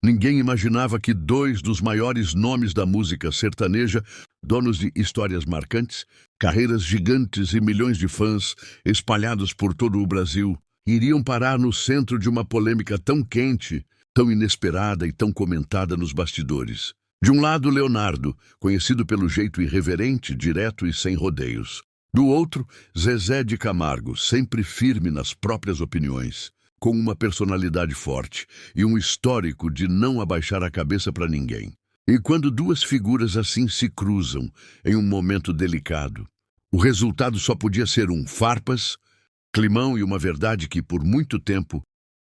Ninguém imaginava que dois dos maiores nomes da música sertaneja, donos de histórias marcantes, carreiras gigantes e milhões de fãs espalhados por todo o Brasil, iriam parar no centro de uma polêmica tão quente, tão inesperada e tão comentada nos bastidores. De um lado, Leonardo, conhecido pelo jeito irreverente, direto e sem rodeios. Do outro, Zezé de Camargo, sempre firme nas próprias opiniões, com uma personalidade forte e um histórico de não abaixar a cabeça para ninguém. E quando duas figuras assim se cruzam em um momento delicado, o resultado só podia ser um farpas, climão e uma verdade que, por muito tempo,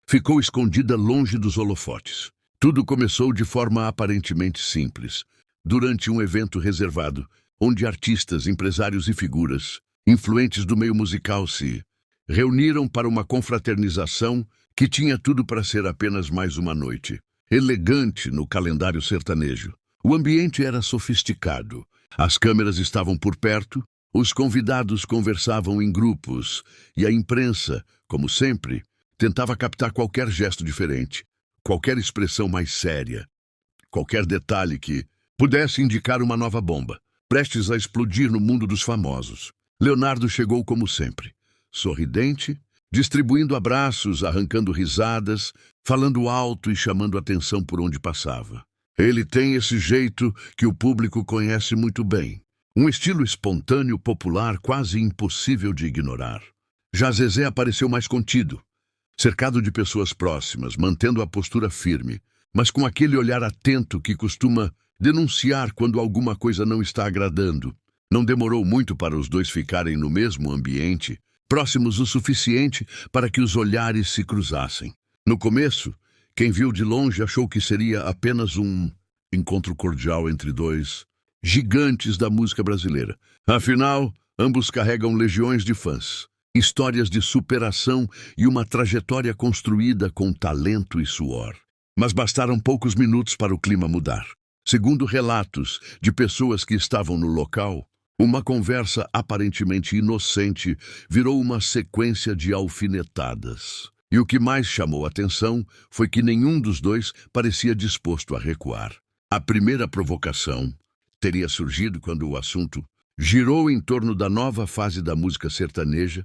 ficou escondida longe dos holofotes. Tudo começou de forma aparentemente simples, durante um evento reservado, onde artistas, empresários e figuras, influentes do meio musical se reuniram para uma confraternização que tinha tudo para ser apenas mais uma noite, elegante no calendário sertanejo. O ambiente era sofisticado, as câmeras estavam por perto, os convidados conversavam em grupos e a imprensa, como sempre, tentava captar qualquer gesto diferente, qualquer expressão mais séria, qualquer detalhe que pudesse indicar uma nova bomba, prestes a explodir no mundo dos famosos. Leonardo chegou como sempre, sorridente, distribuindo abraços, arrancando risadas, falando alto e chamando atenção por onde passava. Ele tem esse jeito que o público conhece muito bem, um estilo espontâneo, popular, quase impossível de ignorar. Já Zezé apareceu mais contido, cercado de pessoas próximas, mantendo a postura firme, mas com aquele olhar atento que costuma denunciar quando alguma coisa não está agradando. Não demorou muito para os dois ficarem no mesmo ambiente, próximos o suficiente para que os olhares se cruzassem. No começo, quem viu de longe achou que seria apenas um encontro cordial entre dois gigantes da música brasileira. Afinal, ambos carregam legiões de fãs, histórias de superação e uma trajetória construída com talento e suor. Mas bastaram poucos minutos para o clima mudar. Segundo relatos de pessoas que estavam no local, uma conversa aparentemente inocente virou uma sequência de alfinetadas. E o que mais chamou a atenção foi que nenhum dos dois parecia disposto a recuar. A primeira provocação teria surgido quando o assunto girou em torno da nova fase da música sertaneja,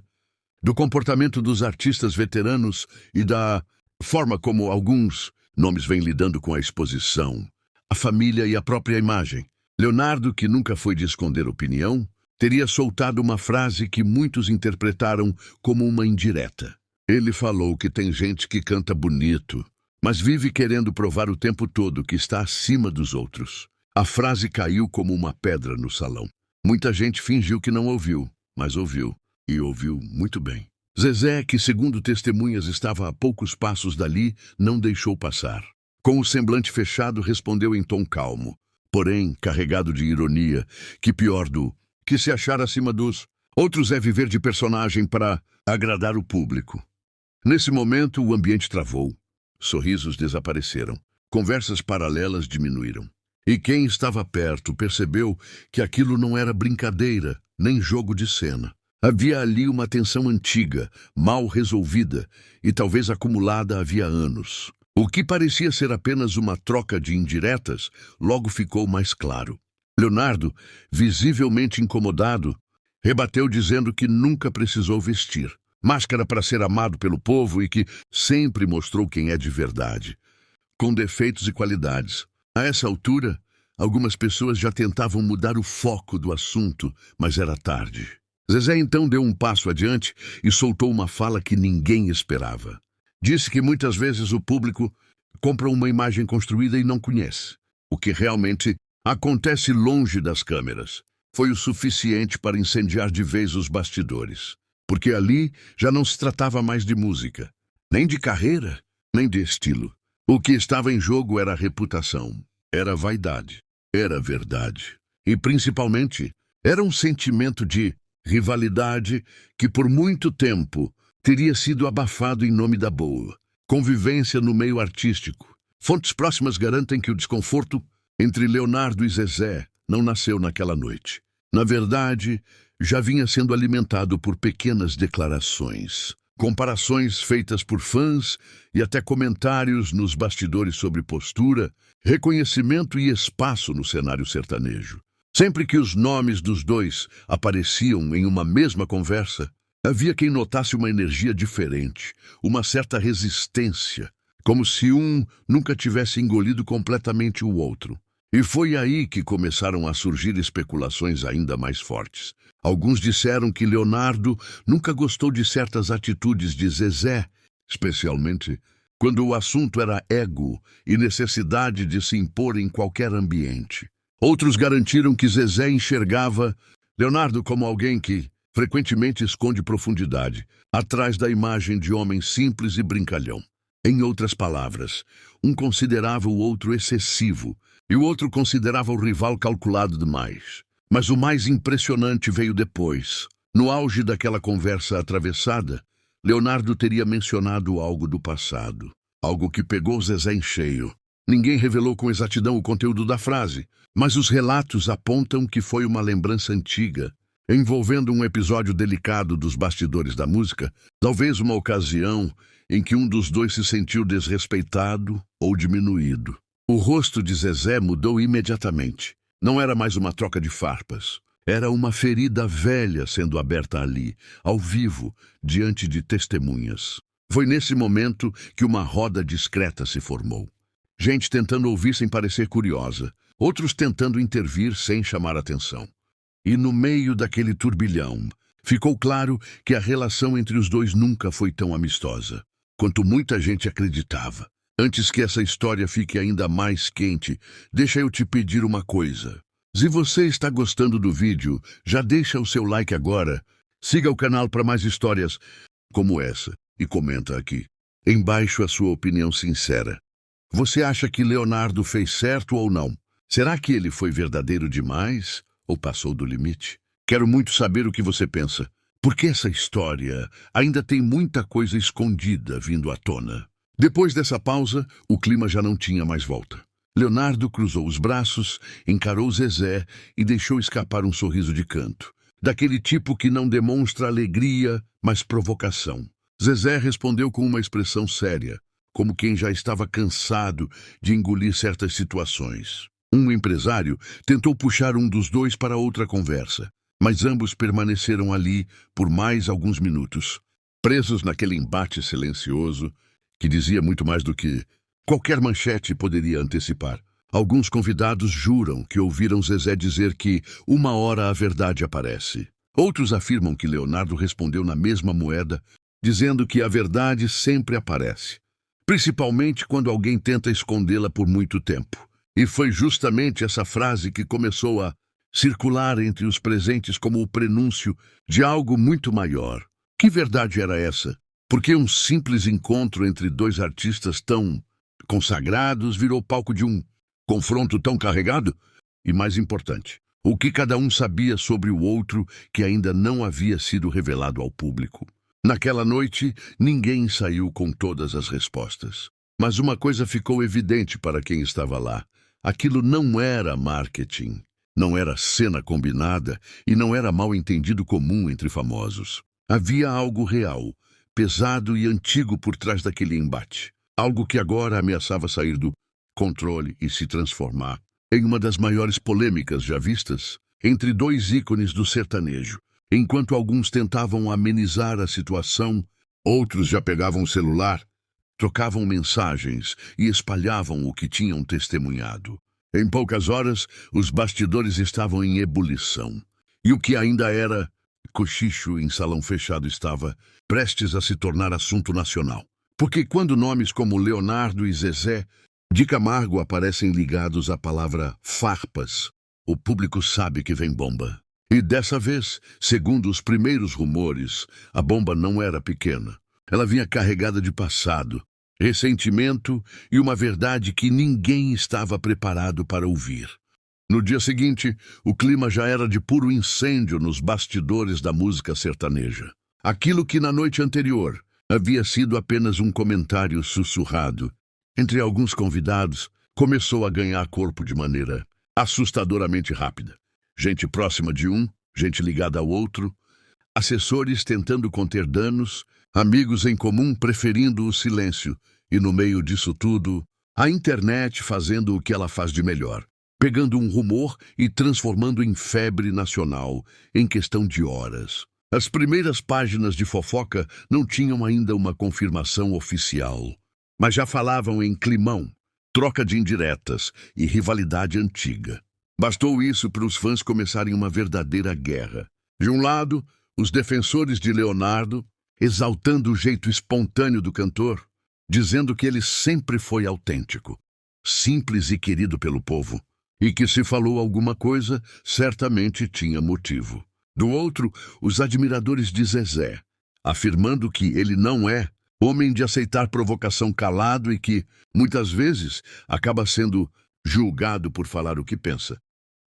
do comportamento dos artistas veteranos e da forma como alguns nomes vêm lidando com a exposição, a família e a própria imagem. Leonardo, que nunca foi de esconder opinião, teria soltado uma frase que muitos interpretaram como uma indireta. Ele falou que tem gente que canta bonito, mas vive querendo provar o tempo todo que está acima dos outros. A frase caiu como uma pedra no salão. Muita gente fingiu que não ouviu, mas ouviu, e ouviu muito bem. Zezé, que segundo testemunhas estava a poucos passos dali, não deixou passar. Com o semblante fechado, respondeu em tom calmo, porém carregado de ironia, que pior do que se achar acima dos outros é viver de personagem para agradar o público. Nesse momento, o ambiente travou. Sorrisos desapareceram. Conversas paralelas diminuíram. E quem estava perto percebeu que aquilo não era brincadeira, nem jogo de cena. Havia ali uma tensão antiga, mal resolvida e talvez acumulada havia anos. O que parecia ser apenas uma troca de indiretas, logo ficou mais claro. Leonardo, visivelmente incomodado, rebateu dizendo que nunca precisou vestir máscara para ser amado pelo povo e que sempre mostrou quem é de verdade, com defeitos e qualidades. A essa altura, algumas pessoas já tentavam mudar o foco do assunto, mas era tarde. Zezé então deu um passo adiante e soltou uma fala que ninguém esperava. Disse que muitas vezes o público compra uma imagem construída e não conhece. O que realmente acontece longe das câmeras foi o suficiente para incendiar de vez os bastidores. Porque ali já não se tratava mais de música, nem de carreira, nem de estilo. O que estava em jogo era a reputação, era a vaidade, era a verdade. E, principalmente, era um sentimento de rivalidade que, por muito tempo, teria sido abafado em nome da boa convivência no meio artístico. Fontes próximas garantem que o desconforto entre Leonardo e Zezé não nasceu naquela noite. Na verdade, já vinha sendo alimentado por pequenas declarações, comparações feitas por fãs e até comentários nos bastidores sobre postura, reconhecimento e espaço no cenário sertanejo. Sempre que os nomes dos dois apareciam em uma mesma conversa, havia quem notasse uma energia diferente, uma certa resistência, como se um nunca tivesse engolido completamente o outro. E foi aí que começaram a surgir especulações ainda mais fortes. Alguns disseram que Leonardo nunca gostou de certas atitudes de Zezé, especialmente quando o assunto era ego e necessidade de se impor em qualquer ambiente. Outros garantiram que Zezé enxergava Leonardo como alguém que frequentemente esconde profundidade, atrás da imagem de homem simples e brincalhão. Em outras palavras, um considerava o outro excessivo e o outro considerava o rival calculado demais. Mas o mais impressionante veio depois. No auge daquela conversa atravessada, Leonardo teria mencionado algo do passado, algo que pegou Zezé em cheio. Ninguém revelou com exatidão o conteúdo da frase, mas os relatos apontam que foi uma lembrança antiga, envolvendo um episódio delicado dos bastidores da música, talvez uma ocasião em que um dos dois se sentiu desrespeitado ou diminuído. O rosto de Zezé mudou imediatamente. Não era mais uma troca de farpas. Era uma ferida velha sendo aberta ali, ao vivo, diante de testemunhas. Foi nesse momento que uma roda discreta se formou. Gente tentando ouvir sem parecer curiosa, outros tentando intervir sem chamar atenção. E no meio daquele turbilhão, ficou claro que a relação entre os dois nunca foi tão amistosa quanto muita gente acreditava. Antes que essa história fique ainda mais quente, deixa eu te pedir uma coisa. Se você está gostando do vídeo, já deixa o seu like agora, siga o canal para mais histórias como essa e comenta aqui embaixo a sua opinião sincera. Você acha que Leonardo fez certo ou não? Será que ele foi verdadeiro demais ou passou do limite? Quero muito saber o que você pensa, porque essa história ainda tem muita coisa escondida vindo à tona. Depois dessa pausa, o clima já não tinha mais volta. Leonardo cruzou os braços, encarou Zezé e deixou escapar um sorriso de canto, daquele tipo que não demonstra alegria, mas provocação. Zezé respondeu com uma expressão séria, como quem já estava cansado de engolir certas situações. Um empresário tentou puxar um dos dois para outra conversa, mas ambos permaneceram ali por mais alguns minutos, presos naquele embate silencioso que dizia muito mais do que qualquer manchete poderia antecipar. Alguns convidados juram que ouviram Zezé dizer que uma hora a verdade aparece. Outros afirmam que Leonardo respondeu na mesma moeda, dizendo que a verdade sempre aparece, principalmente quando alguém tenta escondê-la por muito tempo. E foi justamente essa frase que começou a circular entre os presentes como o prenúncio de algo muito maior. Que verdade era essa? Porque um simples encontro entre dois artistas tão consagrados virou palco de um confronto tão carregado? E mais importante, o que cada um sabia sobre o outro que ainda não havia sido revelado ao público? Naquela noite, ninguém saiu com todas as respostas. Mas uma coisa ficou evidente para quem estava lá. Aquilo não era marketing, não era cena combinada e não era mal-entendido comum entre famosos. Havia algo real, pesado e antigo por trás daquele embate. Algo que agora ameaçava sair do controle e se transformar em uma das maiores polêmicas já vistas entre dois ícones do sertanejo. Enquanto alguns tentavam amenizar a situação, outros já pegavam o celular, trocavam mensagens e espalhavam o que tinham testemunhado. Em poucas horas, os bastidores estavam em ebulição. E o que ainda era cochicho em salão fechado estava prestes a se tornar assunto nacional. Porque quando nomes como Leonardo e Zezé de Camargo aparecem ligados à palavra farpas, o público sabe que vem bomba. E dessa vez, segundo os primeiros rumores, a bomba não era pequena. Ela vinha carregada de passado, ressentimento e uma verdade que ninguém estava preparado para ouvir. No dia seguinte, o clima já era de puro incêndio nos bastidores da música sertaneja. Aquilo que na noite anterior havia sido apenas um comentário sussurrado entre alguns convidados começou a ganhar corpo de maneira assustadoramente rápida. Gente próxima de um, gente ligada ao outro, assessores tentando conter danos amigos em comum preferindo o silêncio, e no meio disso tudo, a internet fazendo o que ela faz de melhor, pegando um rumor e transformando em febre nacional em questão de horas. As primeiras páginas de fofoca não tinham ainda uma confirmação oficial, mas já falavam em climão, troca de indiretas e rivalidade antiga. Bastou isso para os fãs começarem uma verdadeira guerra. De um lado, os defensores de Leonardo, exaltando o jeito espontâneo do cantor, dizendo que ele sempre foi autêntico, simples e querido pelo povo, e que se falou alguma coisa, certamente tinha motivo. Do outro, os admiradores de Zezé, afirmando que ele não é homem de aceitar provocação calado e que, muitas vezes, acaba sendo julgado por falar o que pensa,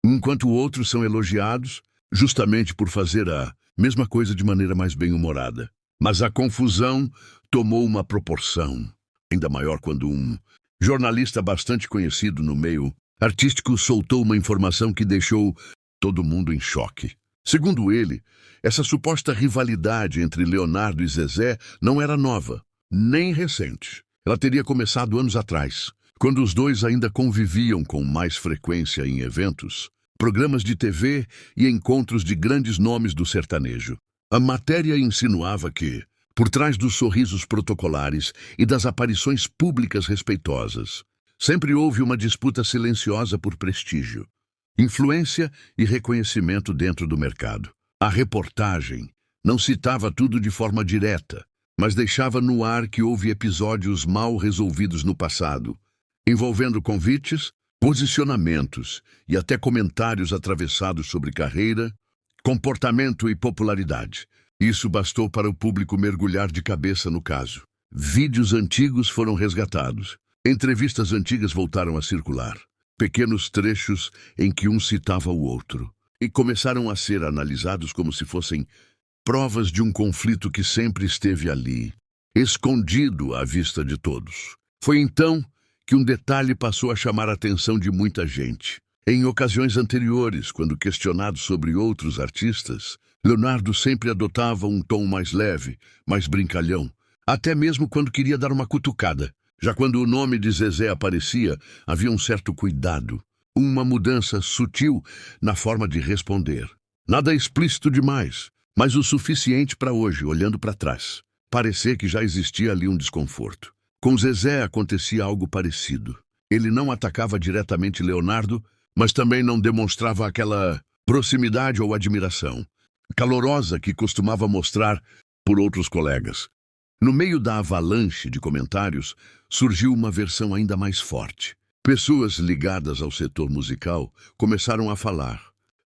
enquanto outros são elogiados justamente por fazer a mesma coisa de maneira mais bem-humorada. Mas a confusão tomou uma proporção ainda maior quando um jornalista bastante conhecido no meio artístico soltou uma informação que deixou todo mundo em choque. Segundo ele, essa suposta rivalidade entre Leonardo e Zezé não era nova, nem recente. Ela teria começado anos atrás, quando os dois ainda conviviam com mais frequência em eventos, programas de TV e encontros de grandes nomes do sertanejo. A matéria insinuava que, por trás dos sorrisos protocolares e das aparições públicas respeitosas, sempre houve uma disputa silenciosa por prestígio, influência e reconhecimento dentro do mercado. A reportagem não citava tudo de forma direta, mas deixava no ar que houve episódios mal resolvidos no passado, envolvendo convites, posicionamentos e até comentários atravessados sobre carreira, comportamento e popularidade. Isso bastou para o público mergulhar de cabeça no caso. Vídeos antigos foram resgatados. Entrevistas antigas voltaram a circular. Pequenos trechos em que um citava o outro. E começaram a ser analisados como se fossem provas de um conflito que sempre esteve ali, escondido à vista de todos. Foi então que um detalhe passou a chamar a atenção de muita gente. Em ocasiões anteriores, quando questionado sobre outros artistas, Leonardo sempre adotava um tom mais leve, mais brincalhão, até mesmo quando queria dar uma cutucada. Já quando o nome de Zezé aparecia, havia um certo cuidado, uma mudança sutil na forma de responder. Nada explícito demais, mas o suficiente para hoje, olhando para trás, parecer que já existia ali um desconforto. Com Zezé acontecia algo parecido. Ele não atacava diretamente Leonardo, mas também não demonstrava aquela proximidade ou admiração calorosa que costumava mostrar por outros colegas. No meio da avalanche de comentários, surgiu uma versão ainda mais forte. Pessoas ligadas ao setor musical começaram a falar,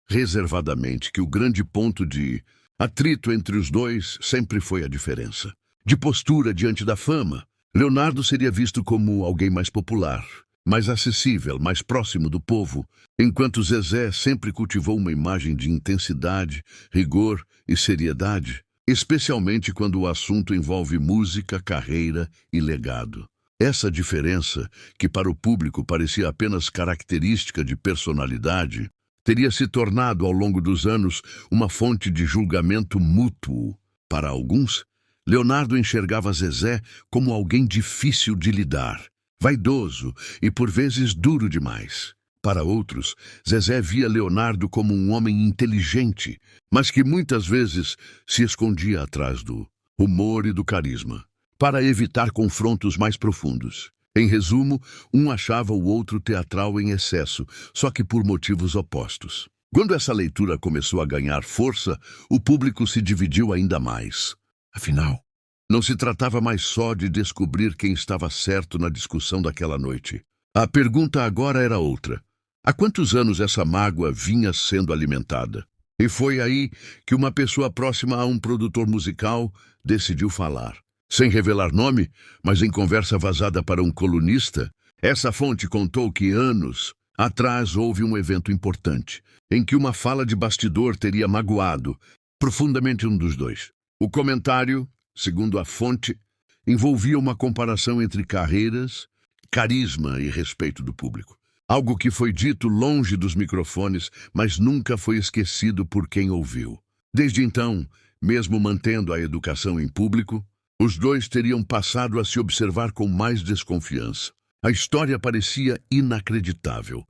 reservadamente, que o grande ponto de atrito entre os dois sempre foi a diferença de postura diante da fama. Leonardo seria visto como alguém mais popular, mais acessível, mais próximo do povo, enquanto Zezé sempre cultivou uma imagem de intensidade, rigor e seriedade, especialmente quando o assunto envolve música, carreira e legado. Essa diferença, que para o público parecia apenas característica de personalidade, teria se tornado ao longo dos anos uma fonte de julgamento mútuo. Para alguns, Leonardo enxergava Zezé como alguém difícil de lidar, vaidoso e por vezes duro demais. Para outros, Zezé via Leonardo como um homem inteligente, mas que muitas vezes se escondia atrás do humor e do carisma, para evitar confrontos mais profundos. Em resumo, um achava o outro teatral em excesso, só que por motivos opostos. Quando essa leitura começou a ganhar força, o público se dividiu ainda mais. Afinal, não se tratava mais só de descobrir quem estava certo na discussão daquela noite. A pergunta agora era outra. Há quantos anos essa mágoa vinha sendo alimentada? E foi aí que uma pessoa próxima a um produtor musical decidiu falar. Sem revelar nome, mas em conversa vazada para um colunista, essa fonte contou que anos atrás houve um evento importante, em que uma fala de bastidor teria magoado profundamente um dos dois. O comentário, segundo a fonte, envolvia uma comparação entre carreiras, carisma e respeito do público. Algo que foi dito longe dos microfones, mas nunca foi esquecido por quem ouviu. Desde então, mesmo mantendo a educação em público, Os dois teriam passado a se observar com mais desconfiança. A história parecia inacreditável,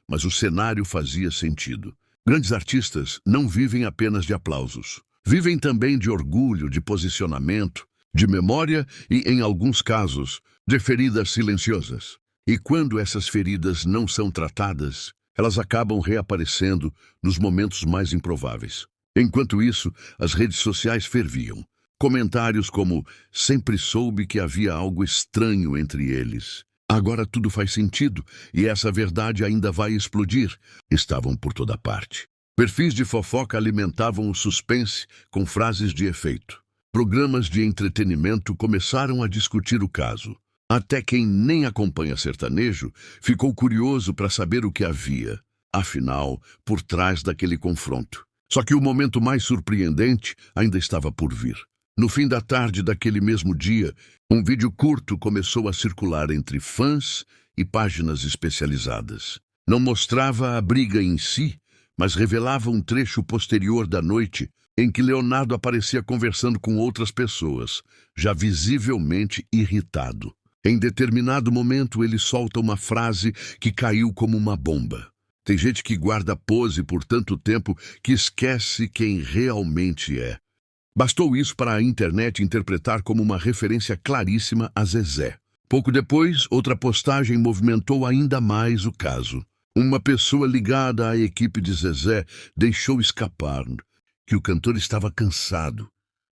mas o cenário fazia sentido. Grandes artistas não vivem apenas de aplausos. Vivem também de orgulho, de posicionamento, de memória e, em alguns casos, de feridas silenciosas. E quando essas feridas não são tratadas, elas acabam reaparecendo nos momentos mais improváveis. Enquanto isso, as redes sociais ferviam. Comentários como "sempre soube que havia algo estranho entre eles. Agora tudo faz sentido e essa verdade ainda vai explodir" estavam por toda parte. Perfis de fofoca alimentavam o suspense com frases de efeito. Programas de entretenimento começaram a discutir o caso. Até quem nem acompanha sertanejo ficou curioso para saber o que havia, afinal, por trás daquele confronto. Só que o momento mais surpreendente ainda estava por vir. No fim da tarde daquele mesmo dia, um vídeo curto começou a circular entre fãs e páginas especializadas. Não mostrava a briga em si, mas revelava um trecho posterior da noite em que Leonardo aparecia conversando com outras pessoas, já visivelmente irritado. Em determinado momento, ele solta uma frase que caiu como uma bomba. Tem gente que guarda pose por tanto tempo que esquece quem realmente é. Bastou isso para a internet interpretar como uma referência claríssima a Zezé. Pouco depois, outra postagem movimentou ainda mais o caso. Uma pessoa ligada à equipe de Zezé deixou escapar que o cantor estava cansado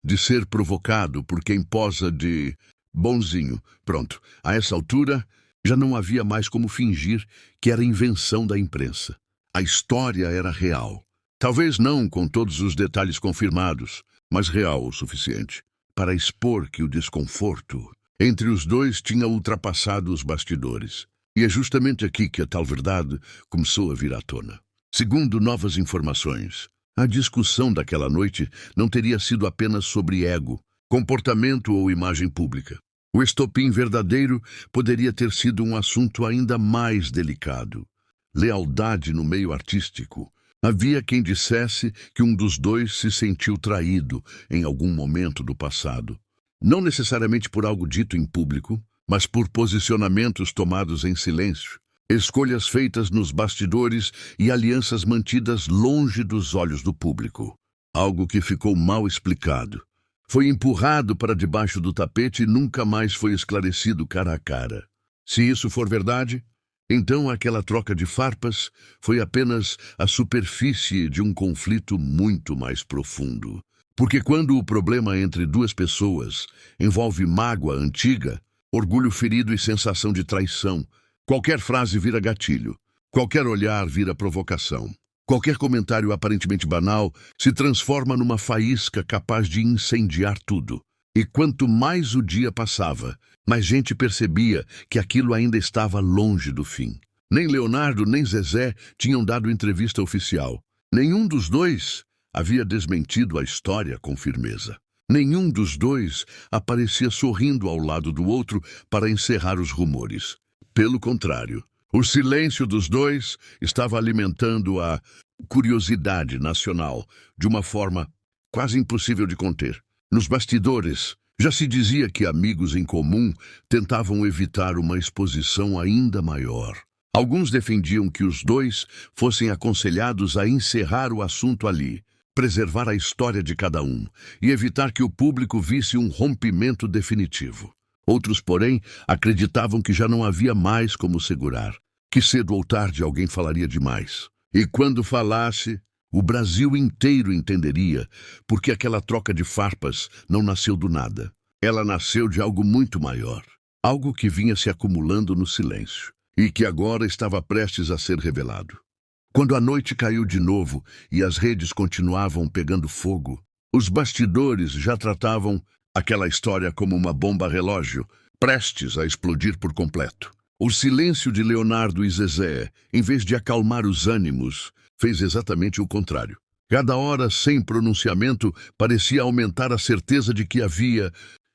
de ser provocado por quem posa de bonzinho. Pronto, a essa altura, já não havia mais como fingir que era invenção da imprensa. A história era real. Talvez não com todos os detalhes confirmados, mas real o suficiente para expor que o desconforto entre os dois tinha ultrapassado os bastidores. E é justamente aqui que a tal verdade começou a vir à tona. Segundo novas informações, a discussão daquela noite não teria sido apenas sobre ego, comportamento ou imagem pública. O estopim verdadeiro poderia ter sido um assunto ainda mais delicado: lealdade no meio artístico. Havia quem dissesse que um dos dois se sentiu traído em algum momento do passado. Não necessariamente por algo dito em público, mas por posicionamentos tomados em silêncio, escolhas feitas nos bastidores e alianças mantidas longe dos olhos do público. Algo que ficou mal explicado. Foi empurrado para debaixo do tapete e nunca mais foi esclarecido cara a cara. Se isso for verdade, então aquela troca de farpas foi apenas a superfície de um conflito muito mais profundo. Porque quando o problema entre duas pessoas envolve mágoa antiga, orgulho ferido e sensação de traição, qualquer frase vira gatilho, qualquer olhar vira provocação. Qualquer comentário aparentemente banal se transforma numa faísca capaz de incendiar tudo. E quanto mais o dia passava, mais gente percebia que aquilo ainda estava longe do fim. Nem Leonardo nem Zezé tinham dado entrevista oficial. Nenhum dos dois havia desmentido a história com firmeza. Nenhum dos dois aparecia sorrindo ao lado do outro para encerrar os rumores. Pelo contrário, o silêncio dos dois estava alimentando a curiosidade nacional de uma forma quase impossível de conter. Nos bastidores, já se dizia que amigos em comum tentavam evitar uma exposição ainda maior. Alguns defendiam que os dois fossem aconselhados a encerrar o assunto ali, preservar a história de cada um e evitar que o público visse um rompimento definitivo. Outros, porém, acreditavam que já não havia mais como segurar, que cedo ou tarde alguém falaria demais. E quando falasse, o Brasil inteiro entenderia porque aquela troca de farpas não nasceu do nada. Ela nasceu de algo muito maior, algo que vinha se acumulando no silêncio e que agora estava prestes a ser revelado. Quando a noite caiu de novo e as redes continuavam pegando fogo, os bastidores já tratavam aquela história como uma bomba relógio, prestes a explodir por completo. O silêncio de Leonardo e Zezé, em vez de acalmar os ânimos, fez exatamente o contrário. Cada hora sem pronunciamento parecia aumentar a certeza de que havia,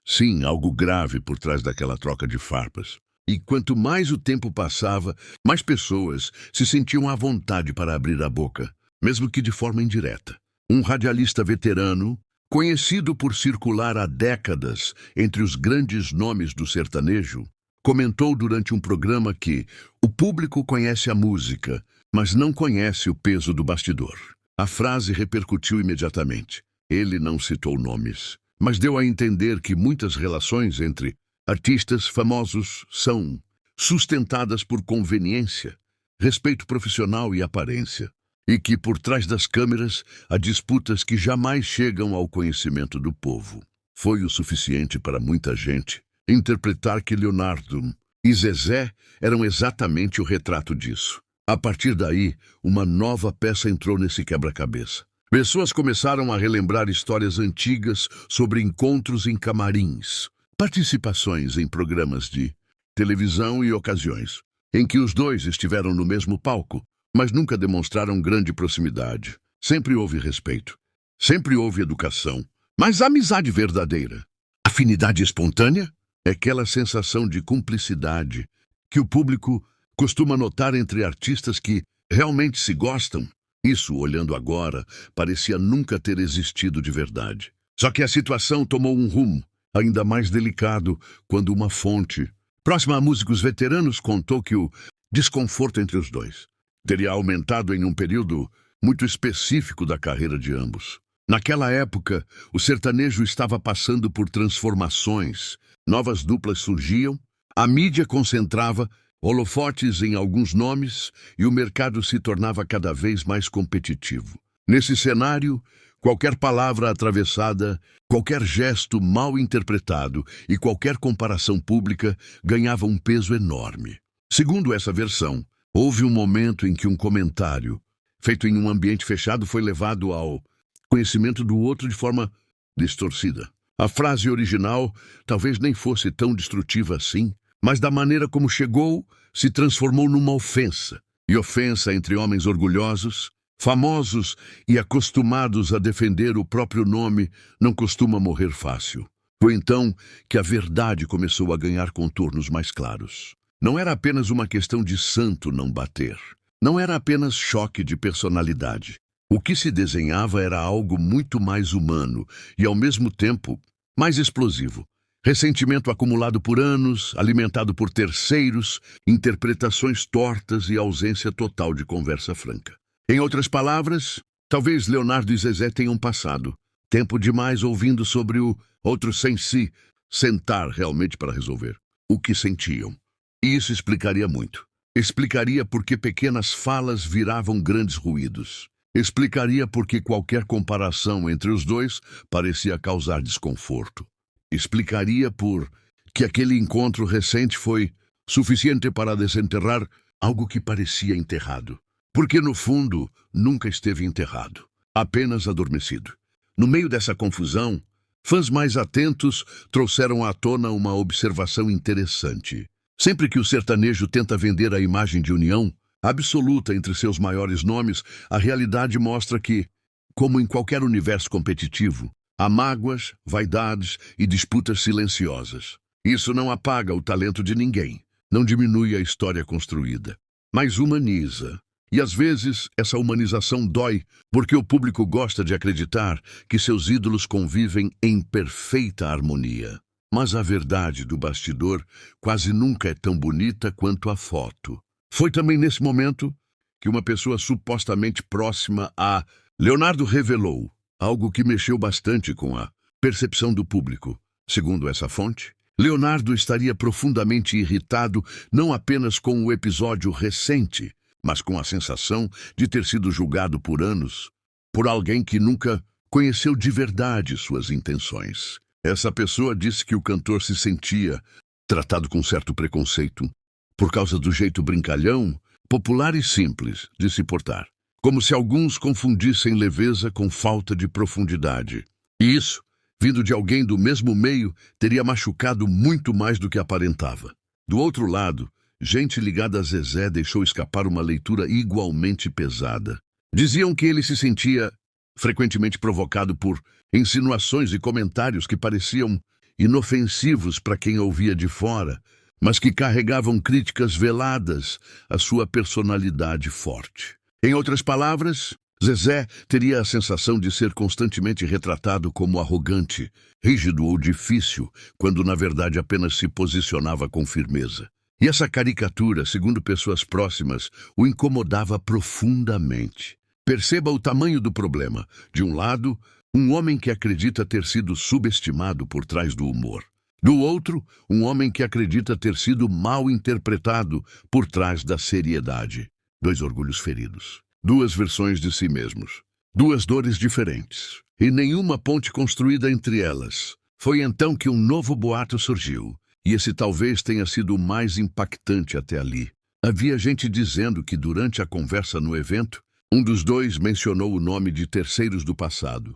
sim, algo grave por trás daquela troca de farpas. E quanto mais o tempo passava, mais pessoas se sentiam à vontade para abrir a boca, mesmo que de forma indireta. Um radialista veterano, conhecido por circular há décadas entre os grandes nomes do sertanejo, comentou durante um programa que o público conhece a música, mas não conhece o peso do bastidor. A frase repercutiu imediatamente. Ele não citou nomes, mas deu a entender que muitas relações entre artistas famosos são sustentadas por conveniência, respeito profissional e aparência, e que por trás das câmeras há disputas que jamais chegam ao conhecimento do povo. Foi o suficiente para muita gente interpretar que Leonardo e Zezé eram exatamente o retrato disso. A partir daí, uma nova peça entrou nesse quebra-cabeça. Pessoas começaram a relembrar histórias antigas sobre encontros em camarins, participações em programas de televisão e ocasiões em que os dois estiveram no mesmo palco, mas nunca demonstraram grande proximidade. Sempre houve respeito, sempre houve educação, mas a amizade verdadeira, afinidade espontânea, é aquela sensação de cumplicidade que o público costuma notar entre artistas que realmente se gostam. Isso, olhando agora, parecia nunca ter existido de verdade. Só que a situação tomou um rumo ainda mais delicado quando uma fonte próxima a músicos veteranos contou que o desconforto entre os dois teria aumentado em um período muito específico da carreira de ambos. Naquela época, o sertanejo estava passando por transformações, novas duplas surgiam, a mídia concentrava holofotes em alguns nomes e o mercado se tornava cada vez mais competitivo. Nesse cenário, qualquer palavra atravessada, qualquer gesto mal interpretado e qualquer comparação pública ganhava um peso enorme. Segundo essa versão, houve um momento em que um comentário, feito em um ambiente fechado, foi levado ao conhecimento do outro de forma distorcida. A frase original talvez nem fosse tão destrutiva assim, mas da maneira como chegou, se transformou numa ofensa. E ofensa entre homens orgulhosos, famosos e acostumados a defender o próprio nome não costuma morrer fácil. Foi então que a verdade começou a ganhar contornos mais claros. Não era apenas uma questão de santo não bater. Não era apenas choque de personalidade. O que se desenhava era algo muito mais humano e, ao mesmo tempo, mais explosivo. Ressentimento acumulado por anos, alimentado por terceiros, interpretações tortas e ausência total de conversa franca. Em outras palavras, talvez Leonardo e Zezé tenham passado tempo demais ouvindo sobre o outro sem se sentar realmente para resolver o que sentiam. E isso explicaria muito. Explicaria por que pequenas falas viravam grandes ruídos. Explicaria por que qualquer comparação entre os dois parecia causar desconforto. Explicaria por que aquele encontro recente foi suficiente para desenterrar algo que parecia enterrado. Porque, no fundo, nunca esteve enterrado, apenas adormecido. No meio dessa confusão, fãs mais atentos trouxeram à tona uma observação interessante. Sempre que o sertanejo tenta vender a imagem de união absoluta entre seus maiores nomes, a realidade mostra que, como em qualquer universo competitivo, há mágoas, vaidades e disputas silenciosas. Isso não apaga o talento de ninguém, não diminui a história construída, mas humaniza. E às vezes essa humanização dói porque o público gosta de acreditar que seus ídolos convivem em perfeita harmonia. Mas a verdade do bastidor quase nunca é tão bonita quanto a foto. Foi também nesse momento que uma pessoa supostamente próxima a Leonardo revelou algo que mexeu bastante com a percepção do público. Segundo essa fonte, Leonardo estaria profundamente irritado não apenas com o episódio recente, mas com a sensação de ter sido julgado por anos por alguém que nunca conheceu de verdade suas intenções. Essa pessoa disse que o cantor se sentia tratado com certo preconceito por causa do jeito brincalhão, popular e simples de se portar, como se alguns confundissem leveza com falta de profundidade. E isso, vindo de alguém do mesmo meio, teria machucado muito mais do que aparentava. Do outro lado, gente ligada a Zezé deixou escapar uma leitura igualmente pesada. Diziam que ele se sentia frequentemente provocado por insinuações e comentários que pareciam inofensivos para quem ouvia de fora, mas que carregavam críticas veladas à sua personalidade forte. Em outras palavras, Zezé teria a sensação de ser constantemente retratado como arrogante, rígido ou difícil, quando na verdade apenas se posicionava com firmeza. E essa caricatura, segundo pessoas próximas, o incomodava profundamente. Perceba o tamanho do problema. De um lado, um homem que acredita ter sido subestimado por trás do humor. Do outro, um homem que acredita ter sido mal interpretado por trás da seriedade. Dois orgulhos feridos. Duas versões de si mesmos. Duas dores diferentes. E nenhuma ponte construída entre elas. Foi então que um novo boato surgiu. E esse talvez tenha sido o mais impactante até ali. Havia gente dizendo que durante a conversa no evento, um dos dois mencionou o nome de terceiros do passado.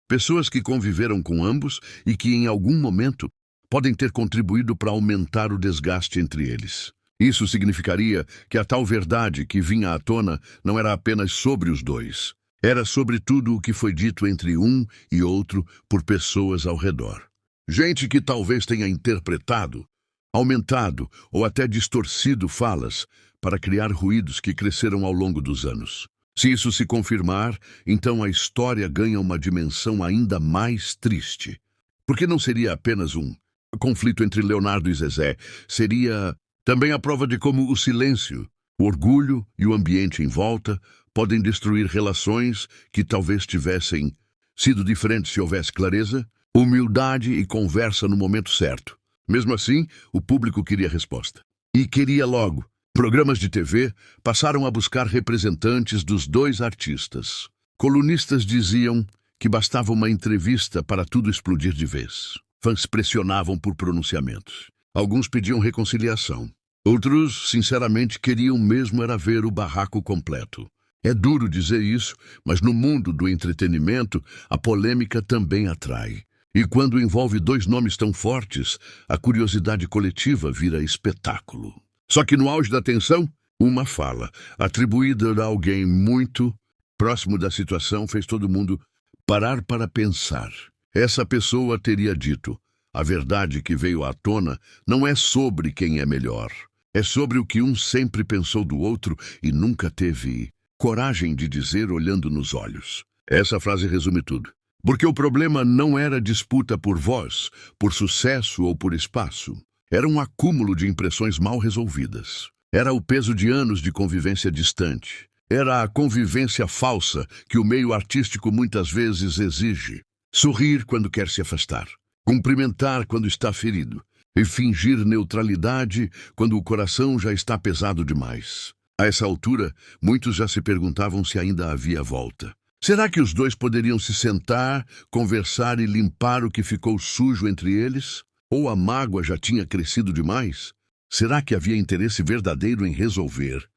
Pessoas que conviveram com ambos e que em algum momento podem ter contribuído para aumentar o desgaste entre eles. Isso significaria que a tal verdade que vinha à tona não era apenas sobre os dois. Era sobre tudo o que foi dito entre um e outro por pessoas ao redor. Gente que talvez tenha interpretado, aumentado ou até distorcido falas para criar ruídos que cresceram ao longo dos anos. Se isso se confirmar, então a história ganha uma dimensão ainda mais triste. Porque não seria apenas um conflito entre Leonardo e Zezé, seria também a prova de como o silêncio, o orgulho e o ambiente em volta podem destruir relações que talvez tivessem sido diferentes se houvesse clareza, humildade e conversa no momento certo. Mesmo assim, o público queria resposta. E queria logo. Programas de TV passaram a buscar representantes dos dois artistas. Colunistas diziam que bastava uma entrevista para tudo explodir de vez. Fãs pressionavam por pronunciamentos. Alguns pediam reconciliação. Outros, sinceramente, queriam mesmo era ver o barraco completo. É duro dizer isso, mas no mundo do entretenimento, a polêmica também atrai. E quando envolve dois nomes tão fortes, a curiosidade coletiva vira espetáculo. Só que no auge da tensão, uma fala, atribuída a alguém muito próximo da situação, fez todo mundo parar para pensar. Essa pessoa teria dito: a verdade que veio à tona não é sobre quem é melhor. É sobre o que um sempre pensou do outro e nunca teve coragem de dizer olhando nos olhos. Essa frase resume tudo. Porque o problema não era disputa por voz, por sucesso ou por espaço. Era um acúmulo de impressões mal resolvidas. Era o peso de anos de convivência distante. Era a convivência falsa que o meio artístico muitas vezes exige. Sorrir quando quer se afastar. Cumprimentar quando está ferido. E fingir neutralidade quando o coração já está pesado demais. A essa altura, muitos já se perguntavam se ainda havia volta. Será que os dois poderiam se sentar, conversar e limpar o que ficou sujo entre eles? Ou a mágoa já tinha crescido demais? Será que havia interesse verdadeiro em resolver?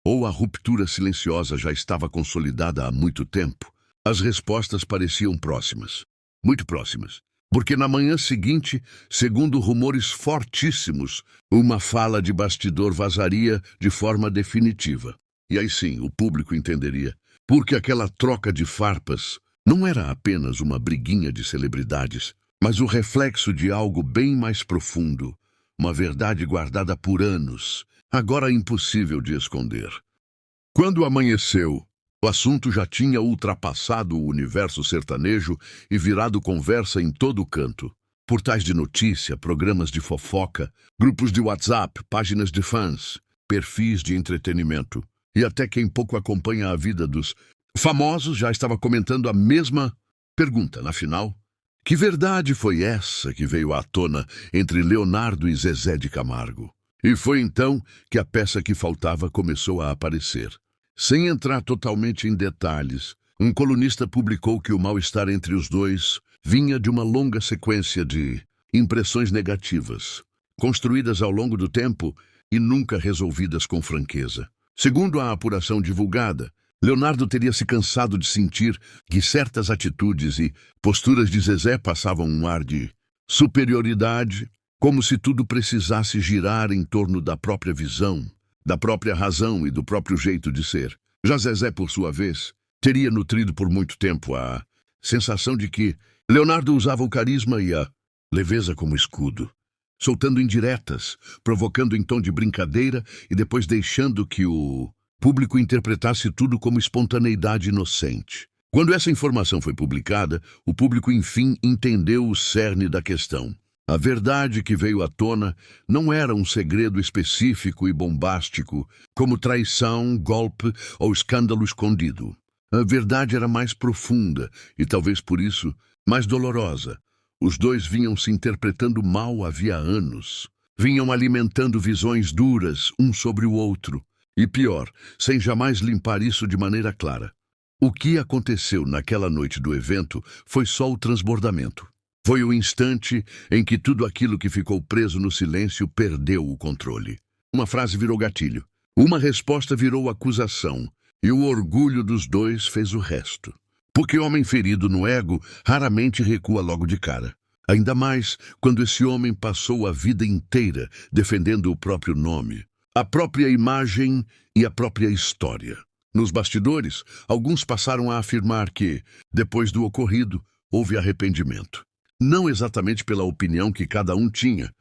Ou a ruptura silenciosa já estava consolidada há muito tempo? As respostas pareciam próximas. Muito próximas. Porque na manhã seguinte, segundo rumores fortíssimos, uma fala de bastidor vazaria de forma definitiva. E aí sim, o público entenderia. Porque aquela troca de farpas não era apenas uma briguinha de celebridades, mas o reflexo de algo bem mais profundo, uma verdade guardada por anos, agora impossível de esconder. Quando amanheceu, o assunto já tinha ultrapassado o universo sertanejo e virado conversa em todo canto. Portais de notícia, programas de fofoca, grupos de WhatsApp, páginas de fãs, perfis de entretenimento. E até quem pouco acompanha a vida dos famosos já estava comentando a mesma pergunta, na final. Que verdade foi essa que veio à tona entre Leonardo e Zezé de Camargo? E foi então que a peça que faltava começou a aparecer. Sem entrar totalmente em detalhes, um colunista publicou que o mal-estar entre os dois vinha de uma longa sequência de impressões negativas, construídas ao longo do tempo e nunca resolvidas com franqueza. Segundo a apuração divulgada, Leonardo teria se cansado de sentir que certas atitudes e posturas de Zezé passavam um ar de superioridade, como se tudo precisasse girar em torno da própria visão, da própria razão e do próprio jeito de ser. Já Zezé, por sua vez, teria nutrido por muito tempo a sensação de que Leonardo usava o carisma e a leveza como escudo, soltando indiretas, provocando em tom de brincadeira e depois deixando que o público interpretasse tudo como espontaneidade inocente. Quando essa informação foi publicada, o público enfim entendeu o cerne da questão. A verdade que veio à tona não era um segredo específico e bombástico, como traição, golpe ou escândalo escondido. A verdade era mais profunda e, talvez por isso, mais dolorosa. Os dois vinham se interpretando mal havia anos. Vinham alimentando visões duras um sobre o outro. E pior, sem jamais limpar isso de maneira clara. O que aconteceu naquela noite do evento foi só o transbordamento. Foi o instante em que tudo aquilo que ficou preso no silêncio perdeu o controle. Uma frase virou gatilho. Uma resposta virou acusação. E o orgulho dos dois fez o resto. Porque homem ferido no ego raramente recua logo de cara. Ainda mais quando esse homem passou a vida inteira defendendo o próprio nome, a própria imagem e a própria história. Nos bastidores, alguns passaram a afirmar que, depois do ocorrido, houve arrependimento. Não exatamente pela opinião que cada um tinha,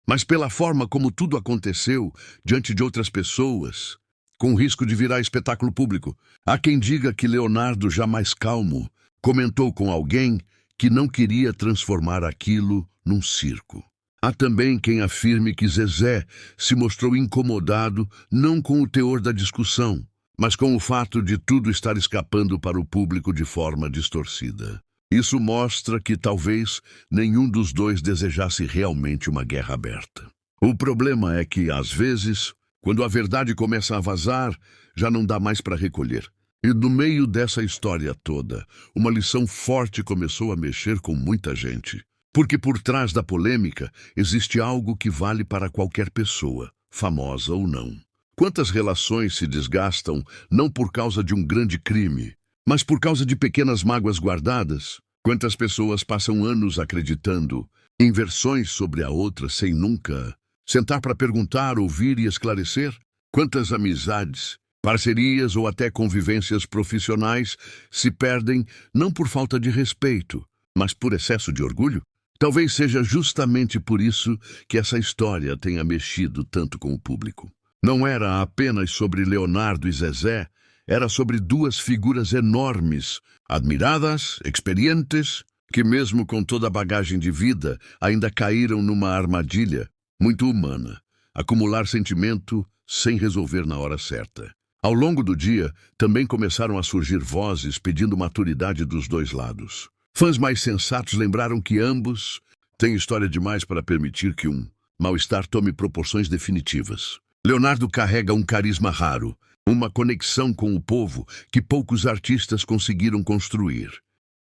mas pela forma como tudo aconteceu diante de outras pessoas, com o risco de virar espetáculo público. Há quem diga que Leonardo, já mais calmo, comentou com alguém que não queria transformar aquilo num circo. Há também quem afirme que Zezé se mostrou incomodado não com o teor da discussão, mas com o fato de tudo estar escapando para o público de forma distorcida. Isso mostra que talvez nenhum dos dois desejasse realmente uma guerra aberta. O problema é que, às vezes, quando a verdade começa a vazar, já não dá mais para recolher. E no meio dessa história toda, uma lição forte começou a mexer com muita gente. Porque por trás da polêmica existe algo que vale para qualquer pessoa, famosa ou não. Quantas relações se desgastam não por causa de um grande crime, mas por causa de pequenas mágoas guardadas? Quantas pessoas passam anos acreditando em versões sobre a outra sem nunca sentar para perguntar, ouvir e esclarecer? Quantas amizades, parcerias ou até convivências profissionais se perdem não por falta de respeito, mas por excesso de orgulho? Talvez seja justamente por isso que essa história tenha mexido tanto com o público. Não era apenas sobre Leonardo e Zezé, era sobre duas figuras enormes, admiradas, experientes, que mesmo com toda a bagagem de vida, ainda caíram numa armadilha muito humana, acumular sentimento sem resolver na hora certa. Ao longo do dia, também começaram a surgir vozes pedindo maturidade dos dois lados. Fãs mais sensatos lembraram que ambos têm história demais para permitir que um mal-estar tome proporções definitivas. Leonardo carrega um carisma raro, uma conexão com o povo que poucos artistas conseguiram construir.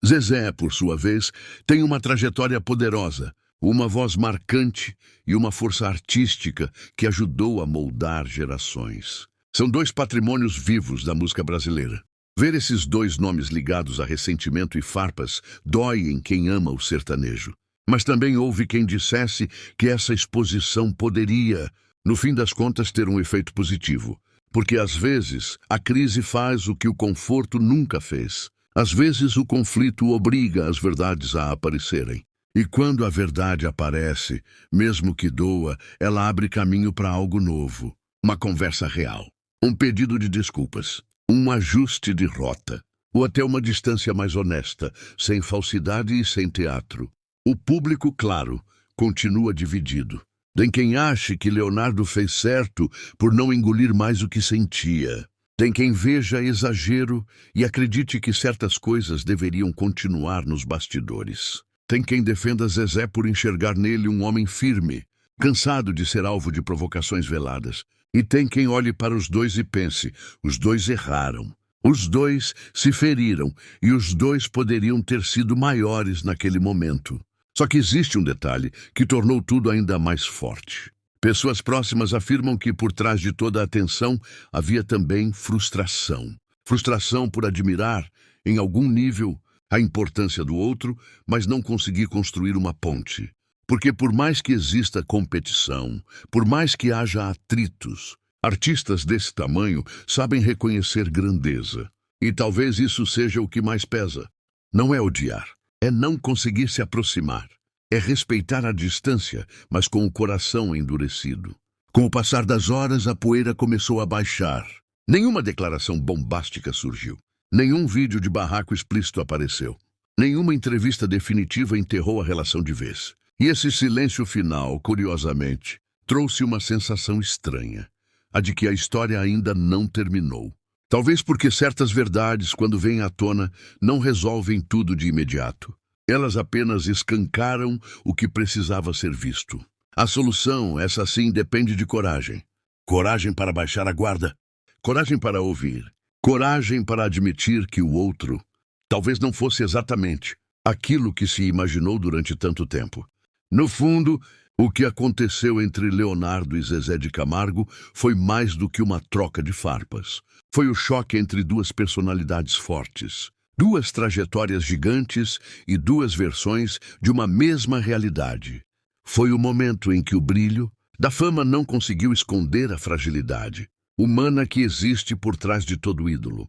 Zezé, por sua vez, tem uma trajetória poderosa, uma voz marcante e uma força artística que ajudou a moldar gerações. São dois patrimônios vivos da música brasileira. Ver esses dois nomes ligados a ressentimento e farpas dói em quem ama o sertanejo. Mas também houve quem dissesse que essa exposição poderia, no fim das contas, ter um efeito positivo. Porque às vezes a crise faz o que o conforto nunca fez. Às vezes o conflito obriga as verdades a aparecerem. E quando a verdade aparece, mesmo que doa, ela abre caminho para algo novo. Uma conversa real. Um pedido de desculpas. Um ajuste de rota, ou até uma distância mais honesta, sem falsidade e sem teatro. O público, claro, continua dividido. Tem quem ache que Leonardo fez certo por não engolir mais o que sentia. Tem quem veja exagero e acredite que certas coisas deveriam continuar nos bastidores. Tem quem defenda Zezé por enxergar nele um homem firme, cansado de ser alvo de provocações veladas. E tem quem olhe para os dois e pense, os dois erraram, os dois se feriram e os dois poderiam ter sido maiores naquele momento. Só que existe um detalhe que tornou tudo ainda mais forte. Pessoas próximas afirmam que por trás de toda a atenção havia também frustração. Frustração por admirar, em algum nível, a importância do outro, mas não conseguir construir uma ponte. Porque por mais que exista competição, por mais que haja atritos, artistas desse tamanho sabem reconhecer grandeza. E talvez isso seja o que mais pesa. Não é odiar, é não conseguir se aproximar. É respeitar a distância, mas com o coração endurecido. Com o passar das horas, a poeira começou a baixar. Nenhuma declaração bombástica surgiu. Nenhum vídeo de barraco explícito apareceu. Nenhuma entrevista definitiva enterrou a relação de vez. E esse silêncio final, curiosamente, trouxe uma sensação estranha, a de que a história ainda não terminou. Talvez porque certas verdades, quando vêm à tona, não resolvem tudo de imediato. Elas apenas escancaram o que precisava ser visto. A solução, essa sim, depende de coragem. Coragem para baixar a guarda. Coragem para ouvir. Coragem para admitir que o outro talvez não fosse exatamente aquilo que se imaginou durante tanto tempo. No fundo, o que aconteceu entre Leonardo e Zezé de Camargo foi mais do que uma troca de farpas. Foi o choque entre duas personalidades fortes, duas trajetórias gigantes e duas versões de uma mesma realidade. Foi o momento em que o brilho da fama não conseguiu esconder a fragilidade humana que existe por trás de todo ídolo.